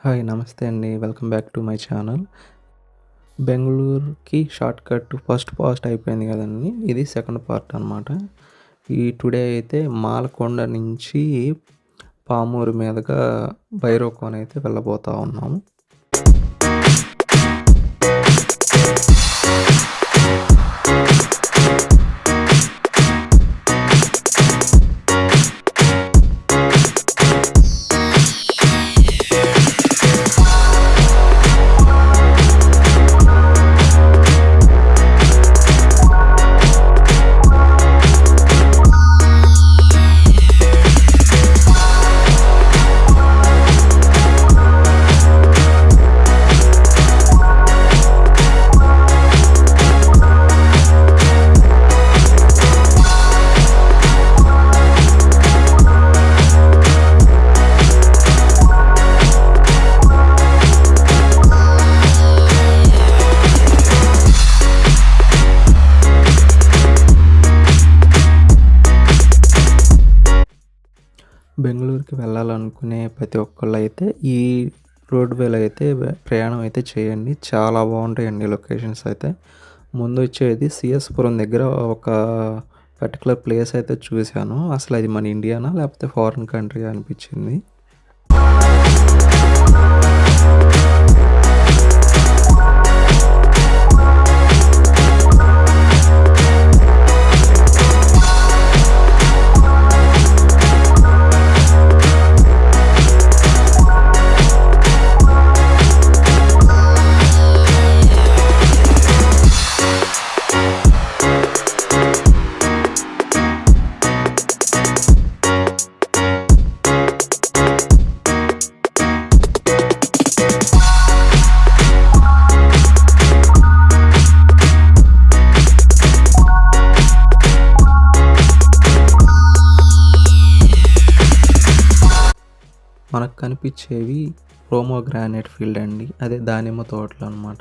Hi! నమస్తే అండి. Welcome back to my channel. బెంగుళూరుకి షార్ట్‌కట్ ఫస్ట్ అయిపోయింది గదండీ! ఇది సెకండ్ పార్ట్ అనమాట. టుడే అయితే మాలకొండ నుంచి పామూరు మీదుగా భైరవకోన అయితే వెళ్ళబోతా ఉన్నాము. బెంగుళూరుకి వెళ్ళాలనుకునే ప్రతి ఒక్కళ్ళైతే ఈ రోడ్‌వేలో అయితే ప్రయాణం అయితే చేయండి. చాలా బాగుంటాయండి లొకేషన్స్ అయితే. ముందు వచ్చేది సీఎస్‌పురం దగ్గర ఒక పర్టిక్యులర్ ప్లేస్ అయితే చూశాను. అసలు అది మన ఇండియానా లేకపోతే ఫారిన్ కంట్రీయా అనిపించింది. మనకు కనిపించేవి ప్రోమోగ్రానేట్ ఫీల్డ్ అండి. అదే దానిమ్మ తోటలు అనమాట.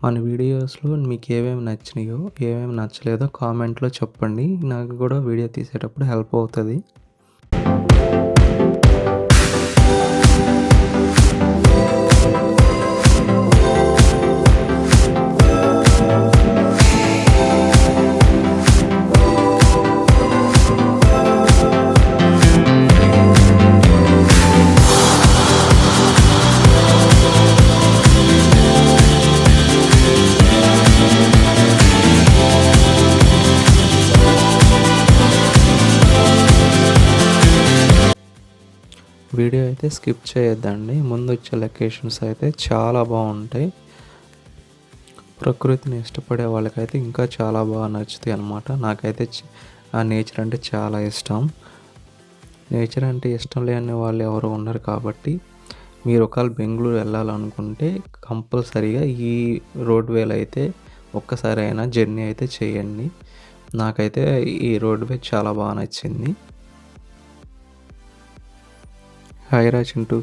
మన వీడియోస్‌లో మీకు ఏమేమి నచ్చినాయో, ఏమేమి నచ్చలేదో కామెంట్‌లో చెప్పండి. నాకు కూడా వీడియో తీసేటప్పుడు హెల్ప్ అవుతది. వీడియో అయితే స్కిప్ చేయొద్దండి. ముందు వచ్చే లొకేషన్స్ అయితే చాలా బాగుంటాయి. ప్రకృతిని ఇష్టపడే వాళ్ళకైతే ఇంకా చాలా బాగా నచ్చుతాయి అన్నమాట. నాకైతే ఆ నేచర్ అంటే చాలా ఇష్టం. నేచర్ అంటే ఇష్టం లేని వాళ్ళు ఎవరు ఉండరు కాబట్టి మీరు ఒకవేళ బెంగుళూరు వెళ్ళాలనుకుంటే కంపల్సరీగా ఈ రోడ్‌వేలో అయితే ఒక్కసారి అయినా జర్నీ అయితే చేయండి. నాకైతే ఈ రోడ్‌వే చాలా బాగా నచ్చింది. హాయ్ రా చింటూ.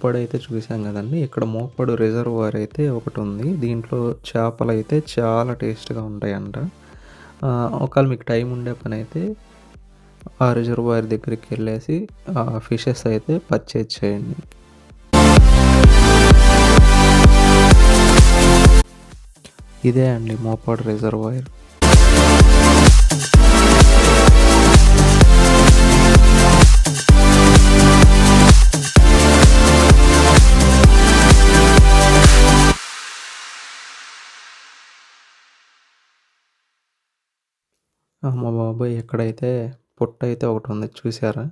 మోపాడు అయితే చూసాం కదండి. ఇక్కడ మోపాడు రిజర్వాయర్ అయితే ఒకటి ఉంది. దీంట్లో చేపలు అయితే చాలా టేస్ట్గా ఉంటాయంట. ఒకవేళ మీకు టైం ఉండే పని అయితే ఆ రిజర్వాయర్ దగ్గరికి వెళ్ళేసి ఫిషెస్ అయితే పర్చేజ్ చేయండి. ఇదే అండి మోపాడు రిజర్వాయర్. అమ్మ బాబోయ్! ఇక్కడైతే పుట్టయితే ఒకటుంది చూసారా?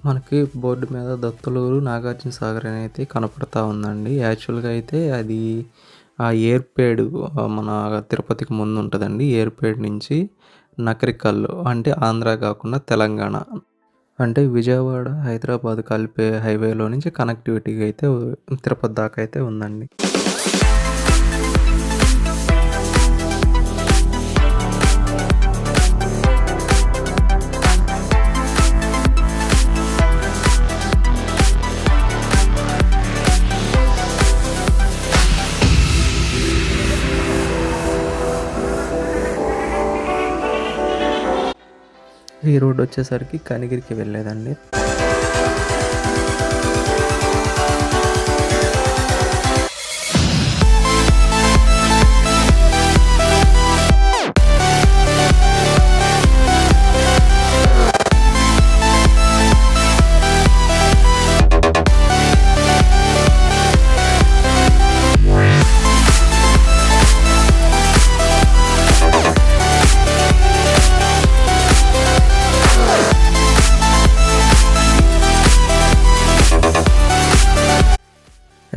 మనకి బోర్డు మీద దత్తలూరు నాగార్జున సాగర్ అని అయితే కనపడతా ఉందండి. యాక్చువల్గా అయితే అది ఆ ఏర్పేడు మన తిరుపతికి ముందు ఉంటుందండి. ఏర్పేడు నుంచి నకరికల్ అంటే ఆంధ్ర కాకుండా తెలంగాణ అంటే విజయవాడ హైదరాబాద్ కలిపే హైవేలో నుంచి కనెక్టివిటీగా అయితే తిరుపతి దాకా అయితే ఉందండి. ఈ రోడ్ వచ్చేసరికి కనిగిరికి వెళ్ళేదండి.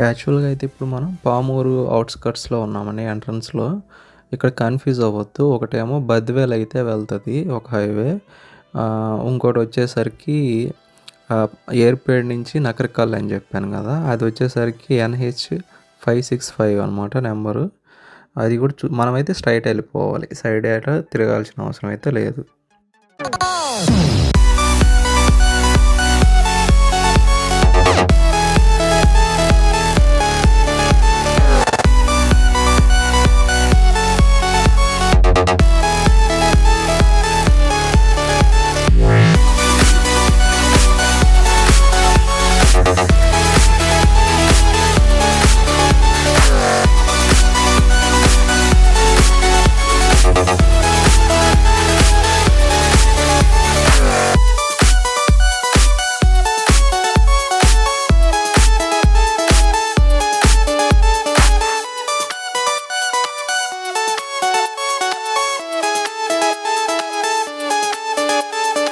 యాక్చువల్గా అయితే ఇప్పుడు మనం పామూరు అవుట్స్కట్స్లో ఉన్నామండి ఎంట్రన్స్లో. ఇక్కడ కన్ఫ్యూజ్ అవ్వద్దు. ఒకటేమో బద్వేల్ అయితే వెళ్తుంది ఒక హైవే, ఇంకోటి వచ్చేసరికి ఏర్పేడ్ నుంచి నకరికల్ అని చెప్పాను కదా, అది వచ్చేసరికి NH565 అనమాట నెంబరు. అది కూడా మనమైతే స్ట్రైట్ వెళ్ళిపోవాలి, సైడ్ అయితే తిరగాల్సిన అవసరం అయితే లేదు.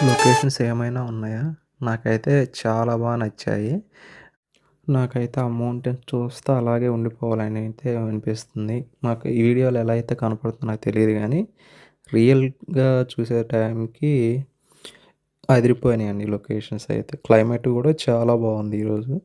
లొకేషన్స్ ఏమైనా ఉన్నాయా? నాకైతే చాలా బాగా నచ్చాయి. నాకైతే ఆ మౌంటైన్స్ చూస్తే అలాగే ఉండిపోవాలని అయితే అనిపిస్తుంది. నాకు ఈ వీడియోలో ఎలా అయితే కనపడుతుందో నాకు తెలియదు కానీ రియల్గా చూసే టైంకి అదిరిపోయినాయండి లొకేషన్స్ అయితే. క్లైమేట్ కూడా చాలా బాగుంది ఈరోజు.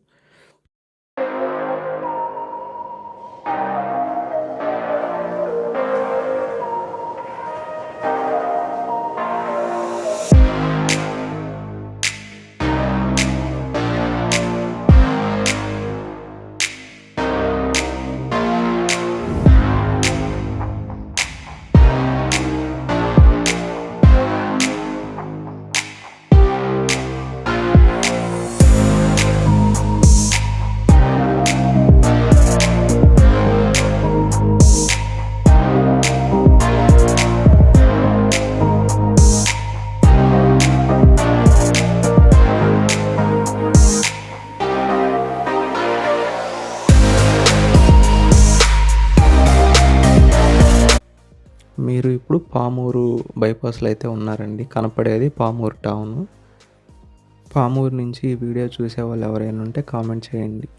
మీరు ఇప్పుడు పామూరు బైపాస్లో అయితే ఉన్నారండి. కనపడేది పామూరు టౌను. పామూరు నుంచి ఈ వీడియో చూసే వాళ్ళు ఎవరైనా ఉంటే కామెంట్ చేయండి.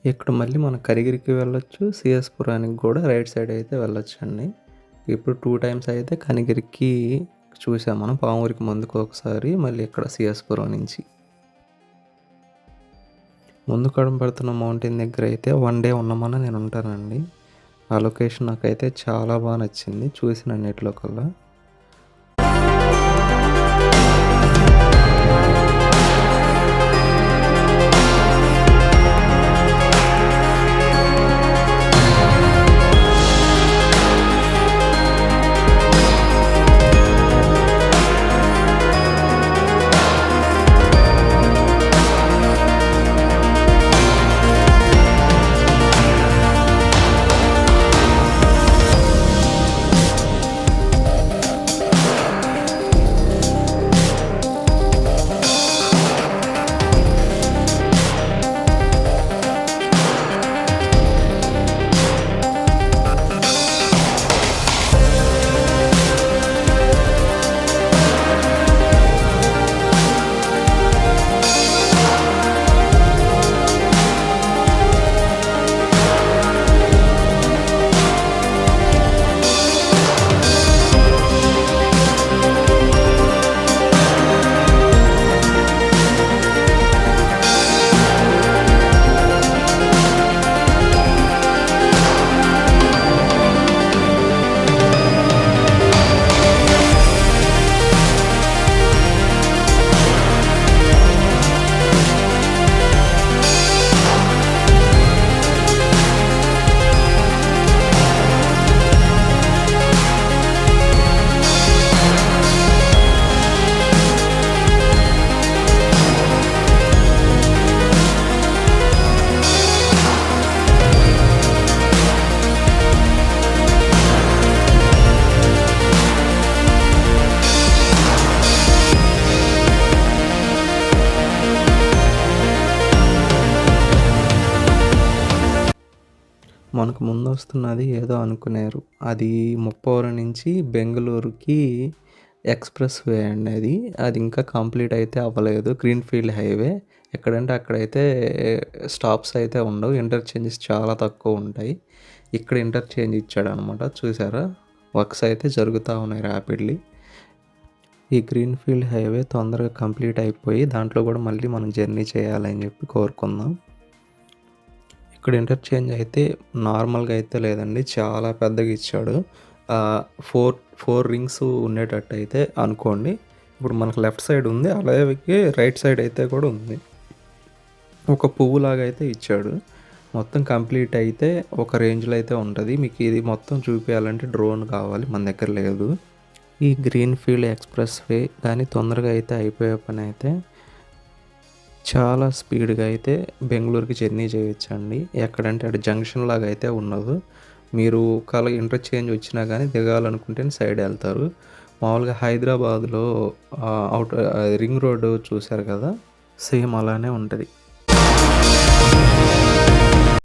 ఇక్కడ మళ్ళీ మనం కరిగిరికి వెళ్ళొచ్చు, సిఎస్పురానికి కూడా రైట్ సైడ్ అయితే వెళ్ళొచ్చండి. ఇప్పుడు 2 టైమ్స్ అయితే కనిగిరికి చూసాం మనం, పామూరికి ముందుకు ఒకసారి, మళ్ళీ ఇక్కడ సిఎస్పురం నుంచి. ముందు కనపడుతున్న మౌంటైన్ దగ్గర అయితే 1 డే ఉన్నామని నేను ఉంటానండి. ఆ లొకేషన్ నాకైతే చాలా బాగా నచ్చింది చూసిన నెట్లో కల్లా. మనకు ముందు వస్తున్నది ఏదో అనుకున్నారు. అది ముప్పవరం నుంచి బెంగుళూరుకి ఎక్స్‌ప్రెస్ వే అండి అది. అది ఇంకా కంప్లీట్ అయితే అవ్వలేదు. Greenfield highway. ఎక్కడంటే అక్కడైతే స్టాప్స్ అయితే ఉండవు. ఇంటర్‌చేంజెస్ చాలా తక్కువ ఉంటాయి. ఇక్కడ ఇంటర్‌చేంజ్ ఇచ్చాడనమాట. చూసారా? వర్క్స్ అయితే జరుగుతా ఉన్నాయి ర్యాపిడ్‌లీ. ఈ గ్రీన్‌ఫీల్డ్ హైవే తొందరగా కంప్లీట్ అయిపోయి దాంట్లో కూడా మళ్ళీ మనం జర్నీ చేయాలని చెప్పి కోరుకుందాం. ఇక్కడ ఇంటర్చేంజ్ అయితే నార్మల్గా అయితే లేదండి, చాలా పెద్దగా ఇచ్చాడు. 4 రింగ్స్ ఉండేటట్టు అయితే అనుకోండి. ఇప్పుడు మనకు లెఫ్ట్ సైడ్ ఉంది, అలాగే రైట్ సైడ్ అయితే కూడా ఉంది. ఒక పువ్వులాగా అయితే ఇచ్చాడు. మొత్తం కంప్లీట్ అయితే ఒక రేంజ్లో అయితే ఉంటుంది. మీకు ఇది మొత్తం చూపించాలంటే డ్రోన్ కావాలి, మన దగ్గర లేదు. ఈ గ్రీన్‌ఫీల్డ్ ఎక్స్‌ప్రెస్ వే కానీ తొందరగా అయితే అయిపోయే పని అయితే చాలా స్పీడ్‌గా అయితే బెంగుళూరుకి జర్నీ చేయొచ్చండి. ఎక్కడంటే అటు జంక్షన్ లాగా అయితే ఉండదు. మీరు ఒకవేళ ఇంటర్చేంజ్ వచ్చినా కానీ దిగాలనుకుంటేనే సైడ్ వెళ్తారు. మామూలుగా హైదరాబాద్‌లో రింగ్ రోడ్డు చూసారు కదా, సేమ్ అలానే ఉంటుంది.